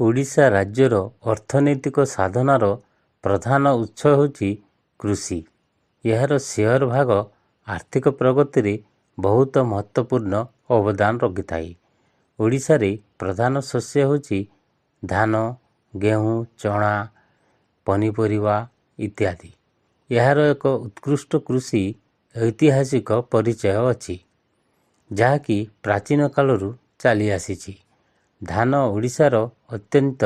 ଓଡ଼ିଶା ରାଜ୍ୟର ଅର୍ଥନୈତିକ ସାଧନାର ପ୍ରଧାନ ଉତ୍ସ ହେଉଛି କୃଷି। ଏହାର ସେୟାର ଭାଗ ଆର୍ଥିକ ପ୍ରଗତିରେ ବହୁତ ମହତ୍ତ୍ୱପୂର୍ଣ୍ଣ ଅବଦାନ ରଖିଥାଏ। ଓଡ଼ିଶାରେ ପ୍ରଧାନ ଶସ୍ୟ ହେଉଛି ଧାନ, ଗେହୂଁ, ଚଣା, ପନିପରିବା ଇତ୍ୟାଦି। ଏହାର ଏକ ଉତ୍କୃଷ୍ଟ କୃଷି ଐତିହାସିକ ପରିଚୟ ଅଛି, ଯାହାକି ପ୍ରାଚୀନ କାଳରୁ ଚାଲି ଆସିଛି। ଧାନ ଓଡ଼ିଶାର ଅତ୍ୟନ୍ତ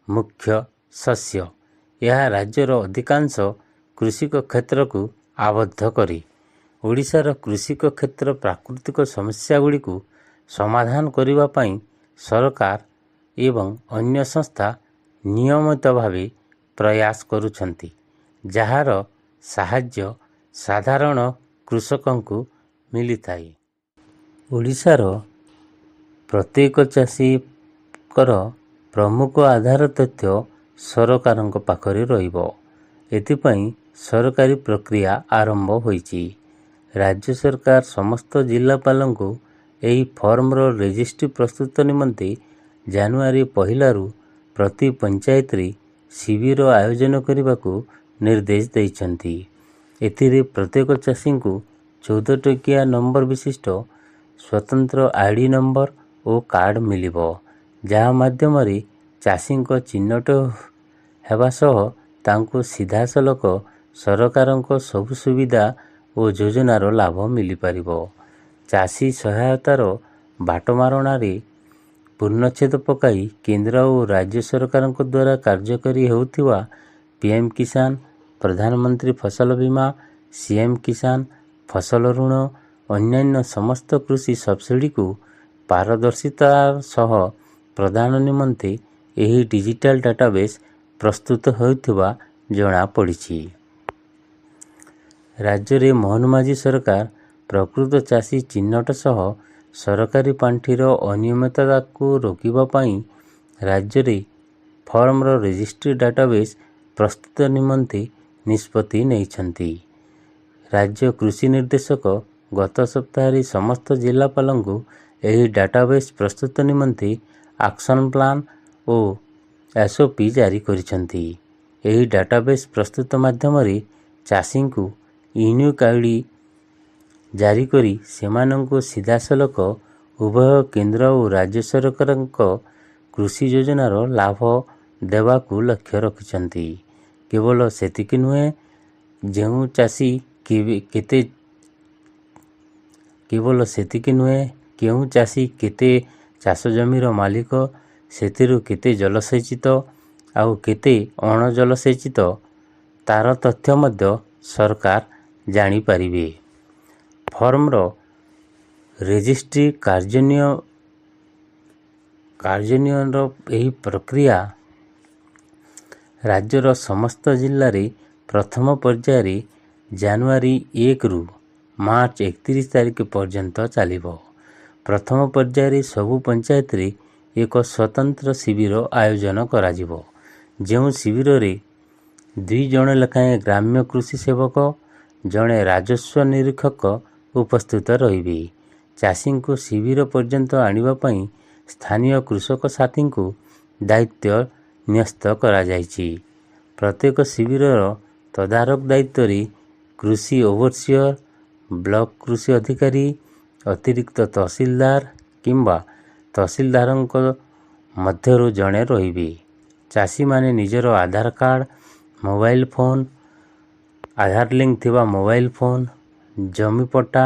ମୁଖ୍ୟ ଶସ୍ୟ। ଏହା ରାଜ୍ୟର ଅଧିକାଂଶ କୃଷିକ କ୍ଷେତ୍ରକୁ ଆବଦ୍ଧ କରେ। ଓଡ଼ିଶାର କୃଷିକ କ୍ଷେତ୍ର ପ୍ରାକୃତିକ ସମସ୍ୟାଗୁଡ଼ିକୁ ସମାଧାନ କରିବା ପାଇଁ ସରକାର ଏବଂ ଅନ୍ୟ ସଂସ୍ଥା ନିୟମିତ ଭାବେ ପ୍ରୟାସ କରୁଛନ୍ତି, ଯାହାର ସାହାଯ୍ୟ ସାଧାରଣ କୃଷକଙ୍କୁ ମିଳିଥାଏ। ଓଡ଼ିଶାର ପ୍ରତ୍ୟେକ ଚାଷୀଙ୍କର ପ୍ରମୁଖ ଆଧାର ତଥ୍ୟ ସରକାରଙ୍କ ପାଖରେ ରହିବ। ଏଥିପାଇଁ ସରକାରୀ ପ୍ରକ୍ରିୟା ଆରମ୍ଭ ହୋଇଛି। ରାଜ୍ୟ ସରକାର ସମସ୍ତ ଜିଲ୍ଲାପାଳଙ୍କୁ ଏହି ଫର୍ମର ରେଜିଷ୍ଟ୍ରି ପ୍ରସ୍ତୁତ ନିମନ୍ତେ ଜାନୁଆରୀ 1ରୁ ପ୍ରତି ପଞ୍ଚାୟତରେ ଶିବିର ଆୟୋଜନ କରିବାକୁ ନିର୍ଦ୍ଦେଶ ଦେଇଛନ୍ତି। ଏଥିରେ ପ୍ରତ୍ୟେକ ଚାଷୀଙ୍କୁ 14 ଟଙ୍କିଆ ନମ୍ବର ବିଶିଷ୍ଟ ସ୍ୱତନ୍ତ୍ର ଆଇଡି ନମ୍ବର ଓ କାର୍ଡ଼ ମିଳିବ, ଯାହା ମାଧ୍ୟମରେ ଚାଷୀଙ୍କ ଚିହ୍ନଟ ହେବା ସହ ତାଙ୍କୁ ସିଧାସଳଖ ସରକାରଙ୍କ ସବୁ ସୁବିଧା ଓ ଯୋଜନାର ଲାଭ ମିଳିପାରିବ। ଚାଷୀ ସହାୟତାର ବାଟମାରଣାରେ ପୂର୍ଣ୍ଣଚ୍ଛେଦ ପକାଇ କେନ୍ଦ୍ର ଓ ରାଜ୍ୟ ସରକାରଙ୍କ ଦ୍ୱାରା କାର୍ଯ୍ୟକାରୀ ହେଉଥିବା ପିଏମ୍ କିଷାନ, ପ୍ରଧାନମନ୍ତ୍ରୀ ଫସଲ ବୀମା, ସିଏମ୍ କିଷାନ ଫସଲ ଋଣ, ଅନ୍ୟାନ୍ୟ ସମସ୍ତ କୃଷି ସବସିଡିକୁ ପାରଦର୍ଶିତାର ସହ ପ୍ରଦାନ ନିମନ୍ତେ ଏହି ଡିଜିଟାଲ ଡାଟାବେସ୍ ପ୍ରସ୍ତୁତ ହେଉଥିବା ଜଣାପଡ଼ିଛି। ରାଜ୍ୟରେ ମୋହନ ମାଝୀ ସରକାର ପ୍ରକୃତ ଚାଷୀ ଚିହ୍ନଟ ସହ ସରକାରୀ ପାଣ୍ଠିର ଅନିୟମିତତାକୁ ରୋକିବା ପାଇଁ ରାଜ୍ୟରେ ଫର୍ମର ରେଜିଷ୍ଟ୍ରି ଡାଟାବେସ୍ ପ୍ରସ୍ତୁତ ନିମନ୍ତେ ନିଷ୍ପତ୍ତି ନେଇଛନ୍ତି। ରାଜ୍ୟ କୃଷି ନିର୍ଦ୍ଦେଶକ ଗତ ସପ୍ତାହରେ ସମସ୍ତ ଜିଲ୍ଲାପାଳଙ୍କୁ ଏହି ଡାଟାବେସ୍ ପ୍ରସ୍ତୁତ ନିମନ୍ତେ ଆକ୍ସନ ପ୍ଲାନ୍ ଓ SOP ଜାରି କରିଛନ୍ତି। ଏହି ଡାଟାବେସ୍ ପ୍ରସ୍ତୁତ ମାଧ୍ୟମରେ ଚାଷୀଙ୍କୁ ୟୁନିକ୍ ଆଇଡି ଜାରି କରି ସେମାନଙ୍କୁ ସିଧାସଳଖ ଉଭୟ କେନ୍ଦ୍ର ଓ ରାଜ୍ୟ ସରକାରଙ୍କ କୃଷି ଯୋଜନାର ଲାଭ ଦେବାକୁ ଲକ୍ଷ୍ୟ ରଖିଛନ୍ତି। କେବଳ ସେତିକି ନୁହେଁ, କେଉଁ ଚାଷୀ କେତେ ଚାଷ ଜମିର ମାଲିକ, ସେଥିରୁ କେତେ ଜଳସେଚିତ ଆଉ କେତେ ଅଣଜଳସେଚିତ, ତାର ତଥ୍ୟ ମଧ୍ୟ ସରକାର ଜାଣିପାରିବେ। ଫର୍ମର ରେଜିଷ୍ଟ୍ରି କାର୍ଯ୍ୟାନ୍ୱୟନର ଏହି ପ୍ରକ୍ରିୟା ରାଜ୍ୟର ସମସ୍ତ ଜିଲ୍ଲାରେ ପ୍ରଥମ ପର୍ଯ୍ୟାୟରେ ଜାନୁଆରୀ 1ରୁ ମାର୍ଚ୍ଚ 31 ତାରିଖ ପର୍ଯ୍ୟନ୍ତ ଚାଲିବ। ପ୍ରଥମ ପର୍ଯ୍ୟାୟରେ ସବୁ ପଞ୍ଚାୟତରେ ଏକ ସ୍ୱତନ୍ତ୍ର ଶିବିର ଆୟୋଜନ କରାଯିବ, ଯେଉଁ ଶିବିରରେ 2 ଜଣ ଲେଖାଏଁ ଗ୍ରାମ୍ୟ କୃଷି ସେବକ, ଜଣେ ରାଜସ୍ୱ ନିରୀକ୍ଷକ ଉପସ୍ଥିତ ରହିବେ। ଚାଷୀଙ୍କୁ ଶିବିର ପର୍ଯ୍ୟନ୍ତ ଆଣିବା ପାଇଁ ସ୍ଥାନୀୟ କୃଷକ ସାଥୀଙ୍କୁ ଦାୟିତ୍ୱ ନ୍ୟସ୍ତ କରାଯାଇଛି। ପ୍ରତ୍ୟେକ ଶିବିରର ତଦାରଖ ଦାୟିତ୍ୱରେ କୃଷି ଓଭରସିଅର, ବ୍ଲକ କୃଷି ଅଧିକାରୀ, ଅତିରିକ୍ତ ତହସିଲଦାର କିମ୍ବା ତହସିଲଦାରଙ୍କ ମଧ୍ୟରୁ ଜଣେ ରହିବେ। ଚାଷୀମାନେ ନିଜର ଆଧାର କାର୍ଡ଼, ମୋବାଇଲ ଫୋନ, ଆଧାର ଲିଙ୍କ ଥିବା ମୋବାଇଲ ଫୋନ, ଜମି ପଟ୍ଟା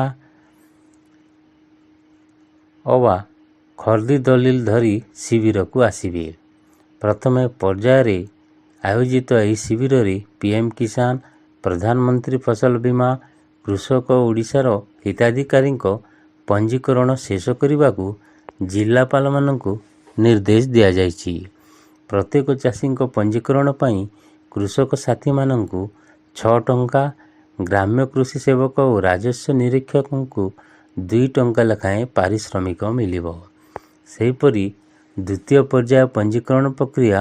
ଅବା ଖର୍ଦ୍ଦି ଦଲିଲ ଧରି ଶିବିରକୁ ଆସିବେ। ପ୍ରଥମ ପର୍ଯ୍ୟାୟରେ ଆୟୋଜିତ ଏହି ଶିବିରରେ ପିଏମ୍ କିଷାନ, ପ୍ରଧାନମନ୍ତ୍ରୀ ଫସଲ ବୀମା, କୃଷକ ଓଡ଼ିଶାର ହିତାଧିକାରୀଙ୍କ ପଞ୍ଜୀକରଣ ଶେଷ କରିବାକୁ ଜିଲ୍ଲାପାଳମାନଙ୍କୁ ନିର୍ଦ୍ଦେଶ ଦିଆଯାଇଛି। ପ୍ରତ୍ୟେକ ଚାଷୀଙ୍କ ପଞ୍ଜୀକରଣ ପାଇଁ କୃଷକ ସାଥୀମାନଙ୍କୁ 6 ଟଙ୍କା, ଗ୍ରାମ୍ୟ କୃଷି ସେବକ ଓ ରାଜସ୍ୱ ନିରୀକ୍ଷକଙ୍କୁ 2 ଟଙ୍କା ଲେଖାଏଁ ପାରିଶ୍ରମିକ ମିଳିବ। ସେହିପରି ଦ୍ୱିତୀୟ ପର୍ଯ୍ୟାୟ ପଞ୍ଜୀକରଣ ପ୍ରକ୍ରିୟା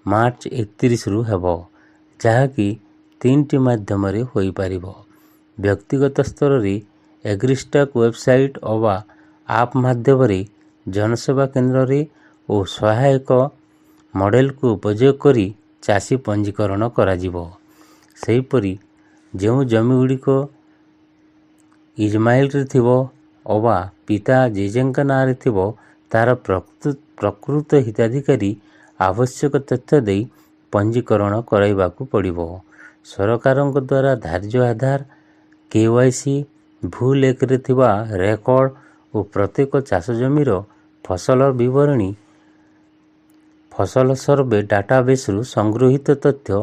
ମାର୍ଚ୍ଚ 31ରୁ ହେବ, ଯାହାକି 3ଟି ମାଧ୍ୟମରେ ହୋଇପାରିବ। ବ୍ୟକ୍ତିଗତ ସ୍ତରରେ ଏଗ୍ରିଷ୍ଟାକ ୱେବସାଇଟ ଅବା ଆପ୍ ମାଧ୍ୟମରେ, ଜନସେବା କେନ୍ଦ୍ରରେ ଓ ସହାୟକ ମଡେଲକୁ ଉପଯୋଗ କରି ଚାଷୀ ପଞ୍ଜୀକରଣ କରାଯିବ। ସେହିପରି ଯେଉଁ ଜମିଗୁଡ଼ିକ ଇଜମାଇଲରେ ଥିବ ଅବା ପିତା ଜେଜେଙ୍କ ନାଁରେ ଥିବ, ତାହାର ପ୍ରକୃତ ହିତାଧିକାରୀ ଆବଶ୍ୟକ ତଥ୍ୟ ଦେଇ ପଞ୍ଜୀକରଣ କରାଇବାକୁ ପଡ଼ିବ। ସରକାରଙ୍କ ଦ୍ୱାରା ଧାର୍ଯ୍ୟ ଆଧାର, KYC, ଭୁଲ ଏକରେ ଥିବା ରେକର୍ଡ ଓ ପ୍ରତ୍ୟେକ ଚାଷ ଜମିର ଫସଲ ବିବରଣୀ ଫସଲ ସର୍ଭେ ଡାଟାବେସ୍ରୁ ସଂଗୃହୀତ ତଥ୍ୟ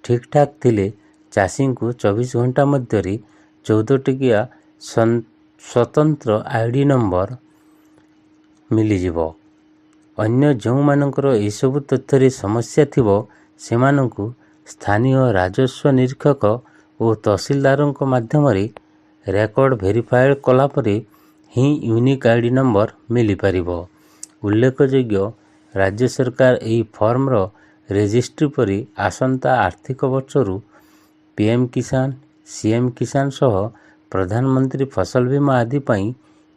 ଠିକ୍ଠାକ୍ ଥିଲେ ଚାଷୀଙ୍କୁ 24 ଘଣ୍ଟା ମଧ୍ୟରେ 14 ଟକିଆ ସ୍ୱତନ୍ତ୍ର ID ନମ୍ବର ମିଳିଯିବ। ଅନ୍ୟ ଯେଉଁମାନଙ୍କର ଏସବୁ ତଥ୍ୟରେ ସମସ୍ୟା ଥିବ ସେମାନଙ୍କୁ ସ୍ଥାନୀୟ ରାଜସ୍ୱ ନିରୀକ୍ଷକ ଓ ତହସିଲଦାରଙ୍କ ମାଧ୍ୟମରେ ରେକର୍ଡ ଭେରିଫାଏ କଲାପରେ ହିଁ ୟୁନିକ୍ ID ନମ୍ବର ମିଳିପାରିବ। ଉଲ୍ଲେଖଯୋଗ୍ୟ, ରାଜ୍ୟ ସରକାର ଏହି ଫର୍ମର ରେଜିଷ୍ଟ୍ରି ପରେ ଆସନ୍ତା ଆର୍ଥିକ ବର୍ଷରୁ PM କିଷାନ, CM କିଷାନ ସହ ପ୍ରଧାନମନ୍ତ୍ରୀ ଫସଲ ବୀମା ଆଦି ପାଇଁ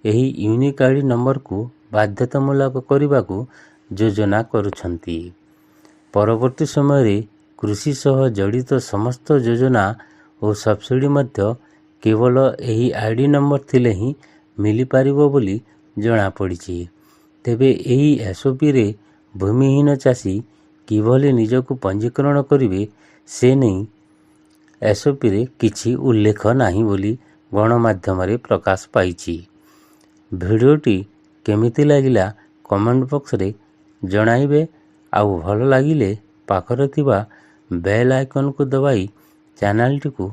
ଏହି ୟୁନିକ୍ ID ନମ୍ବରକୁ ବାଧ୍ୟତାମୂଳକ କରିବାକୁ ଯୋଜନା କରୁଛନ୍ତି। ପରବର୍ତ୍ତୀ ସମୟରେ କୃଷି ସହ ଜଡ଼ିତ ସମସ୍ତ ଯୋଜନା ଓ ସବସିଡି ମଧ୍ୟ କେବଳ ଏହି ID ନମ୍ବର ଥିଲେ ହିଁ ମିଳିପାରିବ ବୋଲି ଜଣାପଡ଼ିଛି। ତେବେ ଏହି SOPରେ ଭୂମିହୀନ ଚାଷୀ କିଭଳି ନିଜକୁ ପଞ୍ଜୀକରଣ କରିବେ ସେ ନେଇ SOPରେ କିଛି ଉଲ୍ଲେଖ ନାହିଁ ବୋଲି ଗଣମାଧ୍ୟମରେ ପ୍ରକାଶ ପାଇଛି। ଭିଡ଼ିଓଟି କେମିତି ଲାଗିଲା କମେଣ୍ଟ ବକ୍ସରେ ଜଣାଇବେ। ଆଉ ଭଲ ଲାଗିଲେ ପାଖରେ ଥିବା ବେଲ୍ ଆଇକନକୁ ଦବାଇ ଚ୍ୟାନେଲଟିକୁ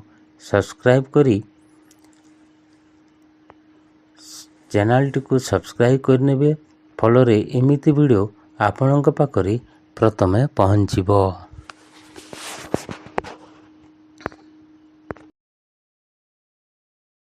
ସବସ୍କ୍ରାଇବ କରିନେବେ। ଫଳରେ ଏମିତି ଭିଡ଼ିଓ ଆପଣଙ୍କ ପାଖରେ ପ୍ରଥମେ ପହଞ୍ଚିବ।